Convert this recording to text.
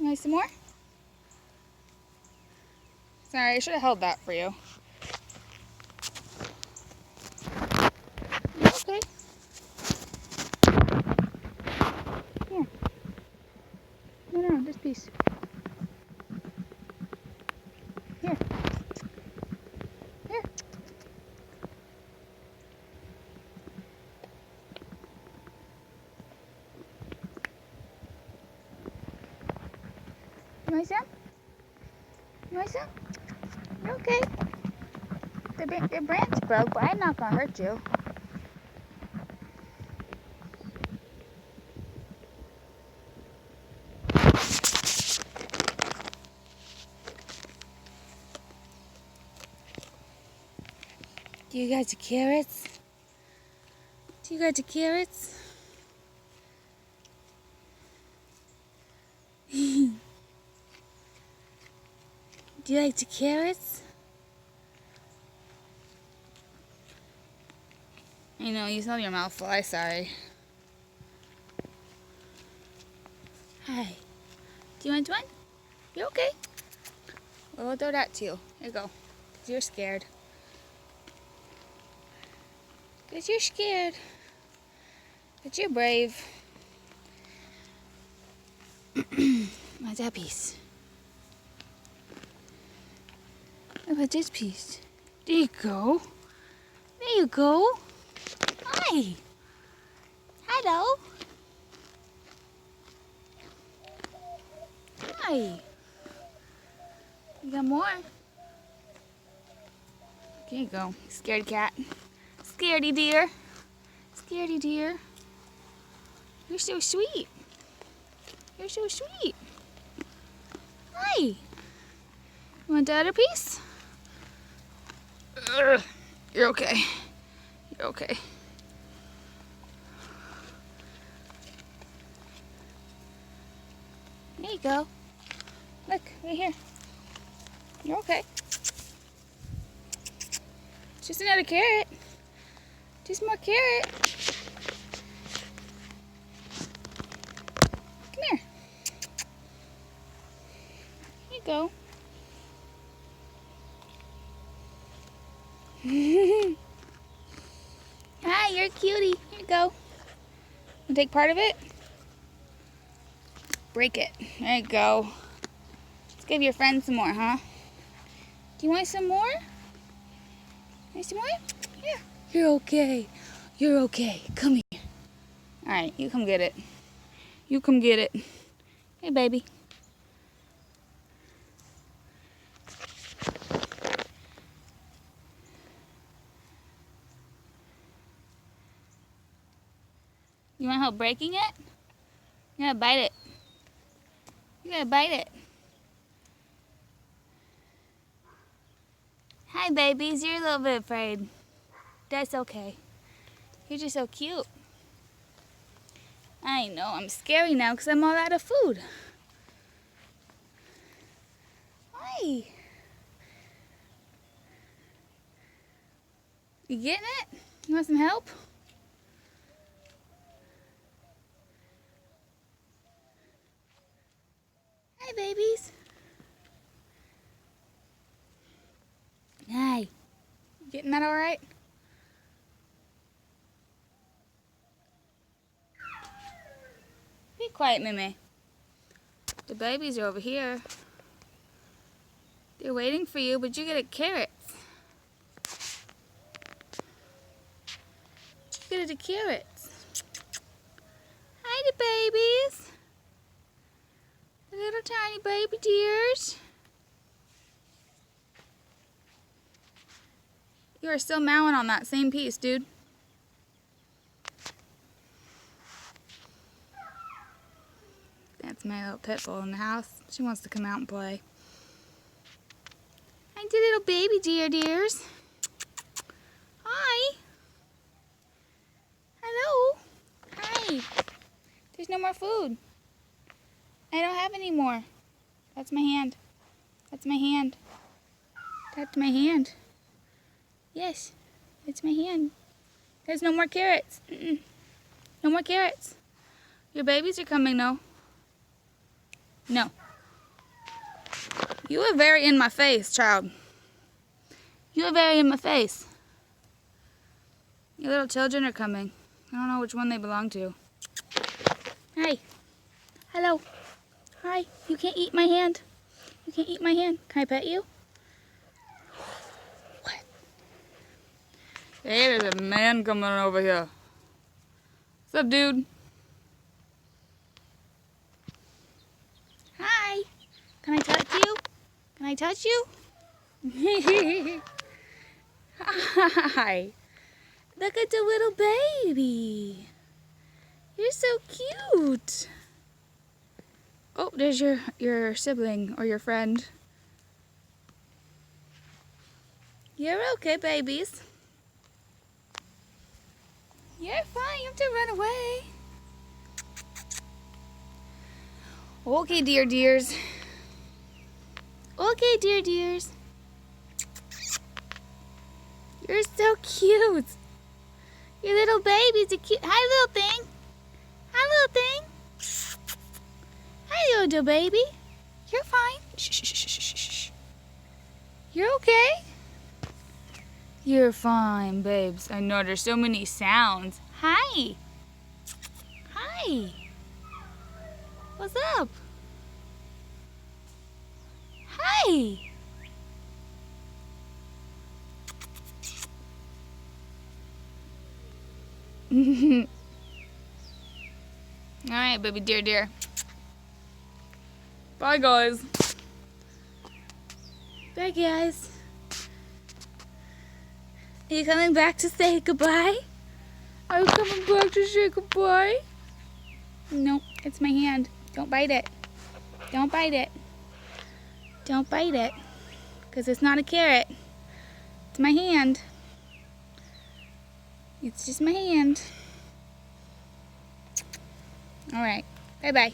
You want some more? Sorry, I should have held that for you. Okay. Here. No, this piece. Here. Here. You want some? You want some? You're okay. The branch broke, but I'm not gonna hurt you. Do you got your carrots? Do you got your carrots? Do you like the carrots? I know, you smell your mouth fly, sorry. Hi. Do you want one? You okay? Well, we'll throw that to you. Here you go. 'Cause you're scared. 'Cause you're scared. But you're brave. What's that piece? How about this piece? There you go. There you go. Hi. Hello. Hi. You got more? There you go. Scaredy cat. Scaredy dear. Scaredy dear. You're so sweet. You're so sweet. Hi. You want the other piece? You're okay. You're okay. There you go. Look, right here. You're okay. Just another carrot. Just more carrot. Come here. Here you go. Hi, you're a cutie. Here you go. You take part of it? Break it. There you go. Let's give your friend some more, huh? Do you want some more? Want some more? Yeah. You're okay. You're okay. Come here. Alright, you come get it. You come get it. Hey, baby. You want help breaking it? You gotta bite it. You gotta bite it. Hi, babies. You're a little bit afraid. That's okay. You're just so cute. I know. I'm scary now because I'm all out of food. Hi. You getting it? You want some help? Hi, babies. Hi. You getting that all right? Be quiet, Mimi. The babies are over here. They're waiting for you, but you get a carrot. You get the carrots. Hi, the babies. The little tiny baby dears. You are still mowing on that same piece, dude. That's my little pit bull in the house. She wants to come out and play. Hi, the little baby dears. Hi. Hello. Hi. There's no more food. I don't have any more. That's my hand. That's my hand. That's my hand. Yes, it's my hand. There's no more carrots. No more carrots. Your babies are coming, though. No. You are very in my face, child. You are very in my face. Your little children are coming. I don't know which one they belong to. Hi. Hello. Hi. You can't eat my hand. You can't eat my hand. Can I pet you? What? Hey, there's a man coming over here. What's up, dude? Hi. Can I touch you? Can I touch you? Hi. Look at the little baby. You're so cute. Oh, there's your sibling or your friend. You're okay, babies. You're fine. You have to run away. Okay, dears. Okay, dears. You're so cute. Your little baby's a cute. Hi, little thing. Hi, little thing. Hi, little baby. You're fine. Shh. You're okay. You're fine, babes. I know there's so many sounds. Hi. Hi. What's up? Hi. Alright, baby dear. Bye, guys. Bye, guys. Are you coming back to say goodbye? Are you coming back to say goodbye? Nope, it's my hand. Don't bite it. Don't bite it. Don't bite it. Because it's not a carrot. It's my hand. It's just my hand. Alright. Bye-bye.